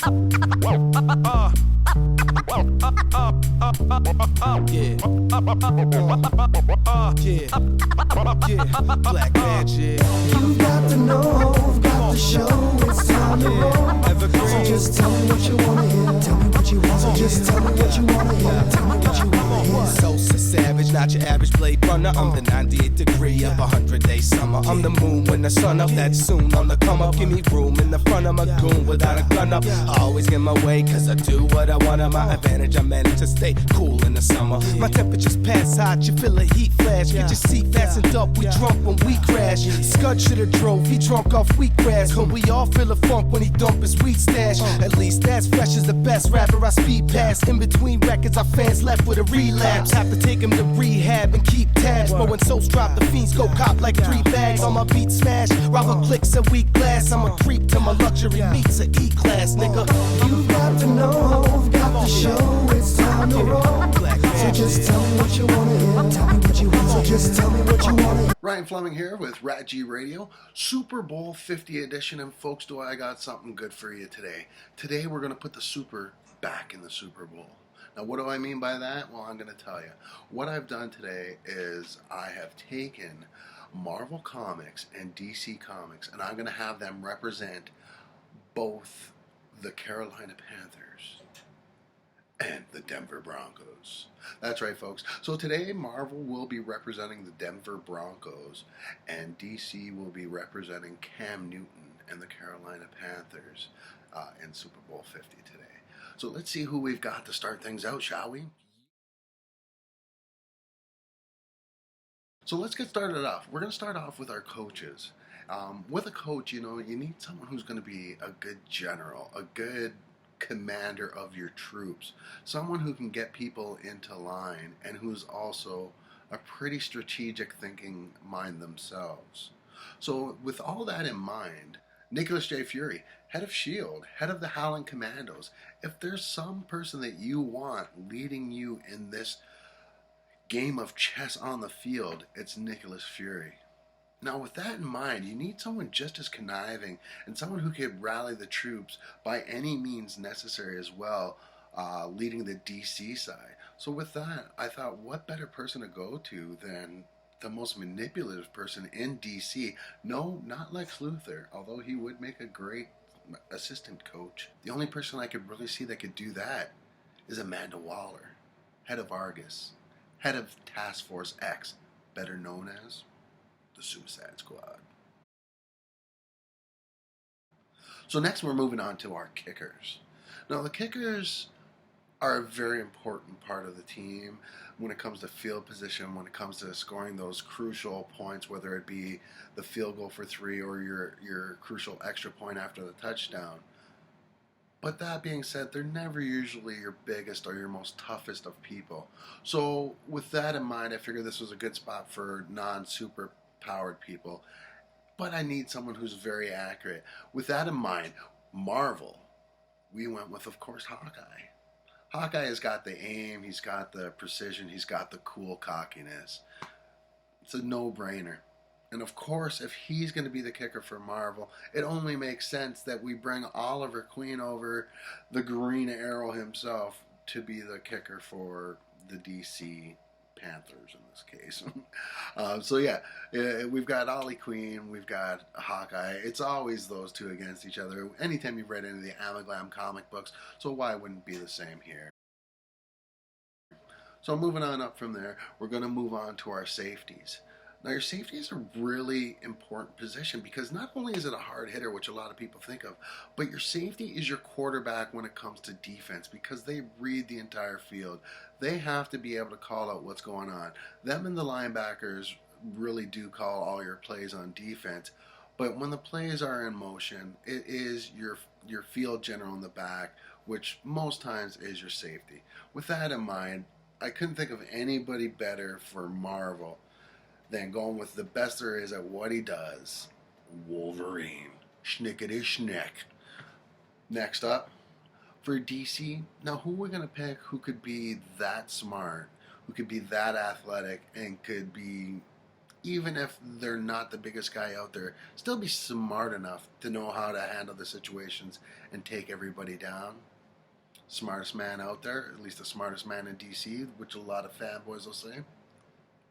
Black magic. You've got to know, got to show, it's time to roll. So just tell me what you wanna hear. Tell me what you want. So just tell me what you wanna hear. Tell me what you wanna hear. Sosa Savage, not your average blade runner. I'm the 98 degree of 100-day summer. I'm the moon when the sun up, that's soon on the come up. Give me room in the front of my goon without a gun up. I always get my way, cause I do what I want. At my advantage, I manage to stay cool in the summer. My temperatures pass hot, you feel a heat flash. Get your seat fastened up, we drunk when we crash. Scud should've drove, he drunk off wheatgrass. But we all feel a funk when he dump his weed stash. At least that's fresh as the best rapper I speed past. In between records, our fans left with a relapse. Have to take him to rehab and keep tabs. But when souls drop, the fiends go cop like 3 bags. On my beat smash, robber clicks and weak glass. I'm a creep till my luxury meets a E-class, nigga. You've got to know, got to show, it's time to roll. So just tell me what you wanna hear. Tell me what you want. So just tell me what you wanna hear. Ryan Fleming here with Rat G Radio, Super Bowl 50 edition, and folks, do I got something good for you today. Today we're going to put the Super back in the Super Bowl. Now what do I mean by that? Well, I'm going to tell you. What I've done today is I have taken Marvel Comics and DC Comics, and I'm going to have them represent both the Carolina Panthers and the Denver Broncos. That's right, folks. So today, Marvel will be representing the Denver Broncos, and DC will be representing Cam Newton and the Carolina Panthers in Super Bowl 50 today. So let's see who we've got to start things out, shall we? So let's get started off. We're going to start off with our coaches. With a coach, you know, you need someone who's going to be a good general, a good commander of your troops, someone who can get people into line and who's also a pretty strategic thinking mind themselves. So with all that in mind, Nicholas J. Fury, head of S.H.I.E.L.D., head of the Howling Commandos, if there's some person that you want leading you in this game of chess on the field, it's Nicholas Fury. Now, with that in mind, you need someone just as conniving and someone who could rally the troops by any means necessary as well, leading the DC side. So with that, I thought, what better person to go to than the most manipulative person in DC? No, not Lex Luthor, although he would make a great assistant coach. The only person I could really see that could do that is Amanda Waller, head of Argus, head of Task Force X, better known as the Suicide Squad. So next we're moving on to our kickers. Now the kickers are a very important part of the team when it comes to field position, when it comes to scoring those crucial points, whether it be the field goal for 3 or your crucial extra point after the touchdown. But that being said, they're never usually your biggest or your most toughest of people. So with that in mind, I figured this was a good spot for non-super powered people, but I need someone who's very accurate. With that in mind, Marvel, we went with, of course, Hawkeye. Hawkeye has got the aim, he's got the precision, he's got the cool cockiness. It's a no-brainer. And of course, if he's going to be the kicker for Marvel, it only makes sense that we bring Oliver Queen over, the Green Arrow himself, to be the kicker for the DC Panthers in this case. So yeah, we've got Ollie Queen, we've got Hawkeye. It's always those two against each other. Anytime you've read any of the Amaglam comic books, so why wouldn't it be the same here? So moving on up from there, we're going to move on to our safeties. Now your safety is a really important position because not only is it a hard hitter, which a lot of people think of, but your safety is your quarterback when it comes to defense because they read the entire field. They have to be able to call out what's going on. Them and the linebackers really do call all your plays on defense, but when the plays are in motion, it is your field general in the back, which most times is your safety. With that in mind, I couldn't think of anybody better for Marvel than going with the best there is at what he does, Wolverine. Schnickety schnick. Next up, for DC, now who are we going to pick who could be that smart, who could be that athletic, and could be even if they're not the biggest guy out there, still be smart enough to know how to handle the situations and take everybody down. Smartest man out there, at least the smartest man in DC, which a lot of fanboys will say,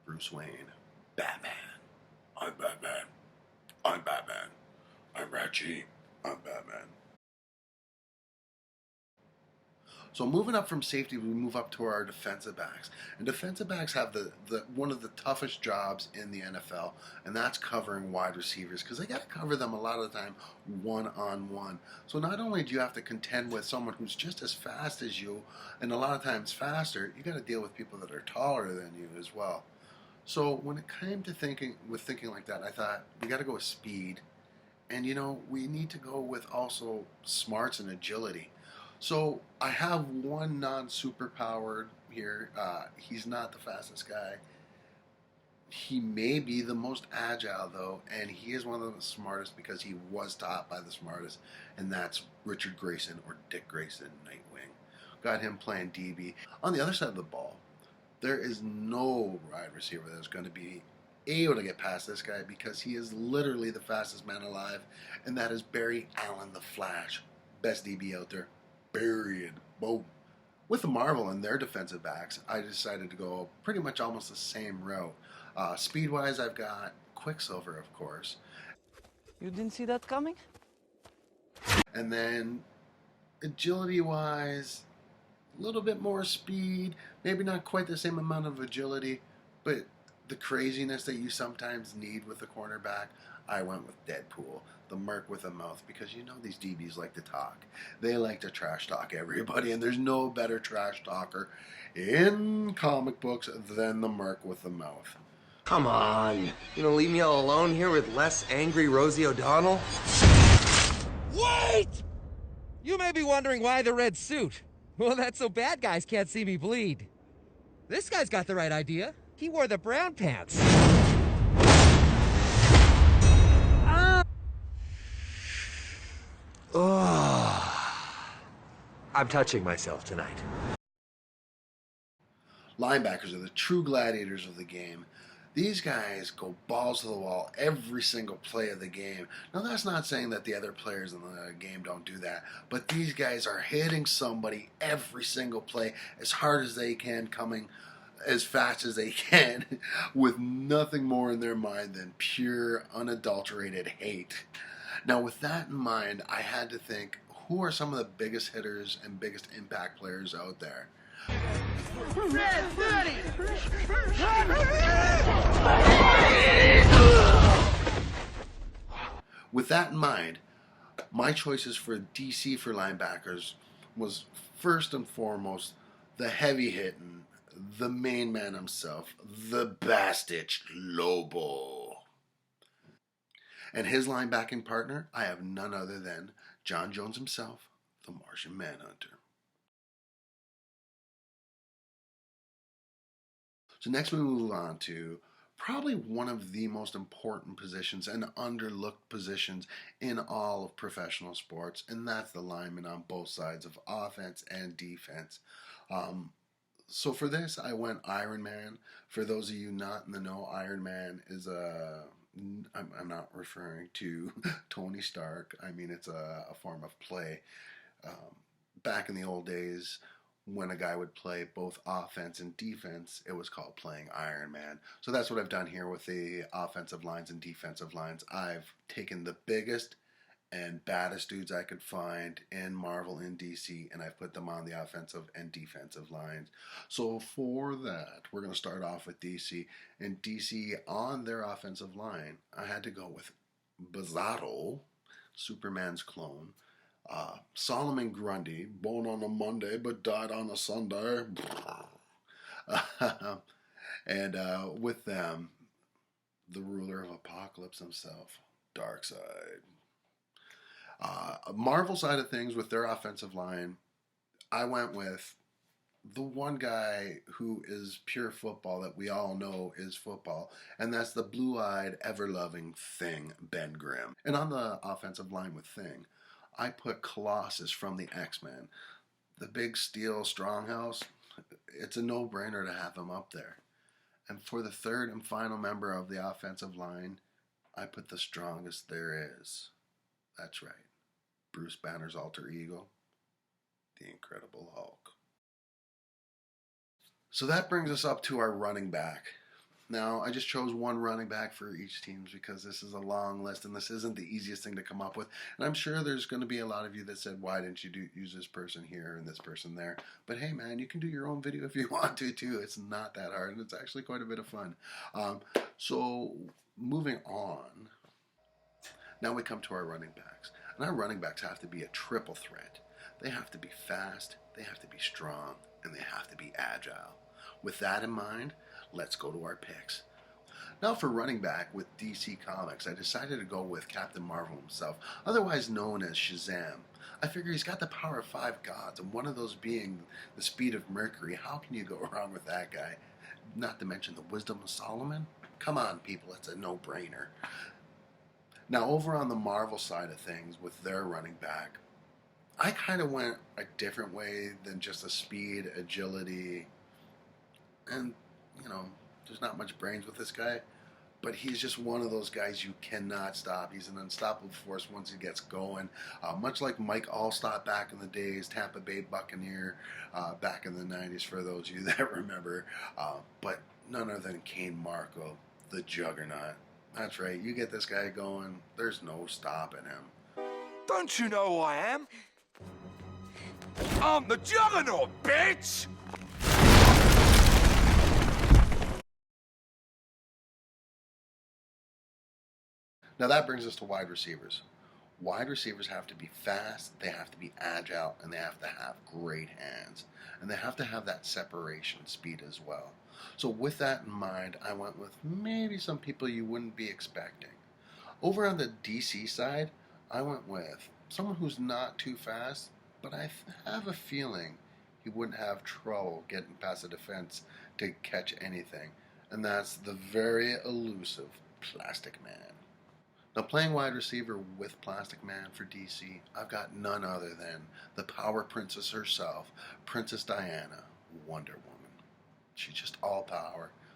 Bruce Wayne. Batman. I'm Batman. I'm Batman. I'm Reggie. I'm Batman. So moving up from safety, we move up to our defensive backs. And defensive backs have the one of the toughest jobs in the NFL, and that's covering wide receivers, because they got to cover them a lot of the time one-on-one. So not only do you have to contend with someone who's just as fast as you, and a lot of times faster, you got to deal with people that are taller than you as well. So when it came to thinking like that, I thought we got to go with speed, and we need to go with also smarts and agility. So I have one non-superpowered here. He's not the fastest guy. He may be the most agile, though, and he is one of the smartest because he was taught by the smartest, and that's Richard Grayson, or Dick Grayson, Nightwing. Got him playing DB. On the other side of the ball, there is no wide receiver that's going to be able to get past this guy, because he is literally the fastest man alive, and that is Barry Allen the Flash. Best DB out there. Period. Boom. With the Marvel and their defensive backs, I decided to go pretty much almost the same route. Speed-wise, I've got Quicksilver, of course. You didn't see that coming? And then agility-wise, a little bit more speed, maybe not quite the same amount of agility, but the craziness that you sometimes need with the cornerback, I went with Deadpool, the merc with a mouth, because these DBs like to talk. They like to trash talk everybody, and there's no better trash talker in comic books than the merc with the mouth. Come on. You gonna leave me all alone here with less angry Rosie O'Donnell? Wait! You may be wondering why the red suit. Well, that's so bad guys can't see me bleed. This guy's got the right idea. He wore the brown pants. I'm touching myself tonight. Linebackers are the true gladiators of the game. These guys go balls to the wall every single play of the game. Now, that's not saying that the other players in the game don't do that, but these guys are hitting somebody every single play as hard as they can, coming as fast as they can, with nothing more in their mind than pure, unadulterated hate. Now, with that in mind, I had to think, who are some of the biggest hitters and biggest impact players out there? With that in mind, my choices for DC for linebackers was first and foremost the heavy hitting, the main man himself, the Bastich Lobo. And his linebacking partner, I have none other than John Jones himself, the Martian Manhunter. So next we move on to probably one of the most important positions and underlooked positions in all of professional sports, and that's the lineman on both sides of offense and defense. So for this, I went Iron Man. For those of you not in the know, Iron Man is I'm not referring to Tony Stark. I mean, it's a form of play. Back in the old days, when a guy would play both offense and defense, it was called playing Iron Man. So that's what I've done here with the offensive lines and defensive lines. I've taken the biggest and baddest dudes I could find in Marvel and DC, and I've put them on the offensive and defensive lines. So for that, we're going to start off with DC. And DC, on their offensive line, I had to go with Bizarro, Superman's clone, Solomon Grundy, born on a Monday but died on a Sunday. And with them, the ruler of Apocalypse himself, Darkseid. Marvel side of things, with their offensive line, I went with the one guy who is pure football that we all know is football, and that's the blue-eyed, ever-loving Thing, Ben Grimm. And on the offensive line with Thing, I put Colossus from the X-Men. The big steel stronghouse, it's a no-brainer to have him up there. And for the third and final member of the offensive line, I put the strongest there is. That's right. Bruce Banner's alter ego, the Incredible Hulk. So that brings us up to our running back. Now, I just chose one running back for each team because this is a long list and this isn't the easiest thing to come up with. And I'm sure there's going to be a lot of you that said, why didn't you use this person here and this person there? But hey, man, you can do your own video if you want to, too. It's not that hard, and it's actually quite a bit of fun. So moving on, now we come to our running backs. And our running backs have to be a triple threat. They have to be fast, they have to be strong, and they have to be agile. With that in mind, let's go to our picks. Now for running back with DC Comics, I decided to go with Captain Marvel himself, otherwise known as Shazam. I figure he's got the power of 5 gods, and one of those being the speed of Mercury. How can you go wrong with that guy? Not to mention the wisdom of Solomon. Come on, people, it's a no-brainer. Now over on the Marvel side of things with their running back, I kind of went a different way than just a speed, agility, and, you know, there's not much brains with this guy, but he's just one of those guys you cannot stop. He's an unstoppable force once he gets going. Much like Mike Allstott back in the days, Tampa Bay Buccaneer back in the 90s, for those of you that remember. But none other than Kane Marco, the juggernaut. That's right, you get this guy going, there's no stopping him. Don't you know who I am? I'm the Juggernaut, bitch! Now that brings us to wide receivers. Wide receivers have to be fast, they have to be agile, and they have to have great hands. And they have to have that separation speed as well. So with that in mind, I went with maybe some people you wouldn't be expecting. Over on the DC side, I went with someone who's not too fast, but I have a feeling he wouldn't have trouble getting past the defense to catch anything. And that's the very elusive Plastic Man. Now playing wide receiver with Plastic Man for DC, I've got none other than the Power Princess herself, Princess Diana, Wonder Woman. She's just all power.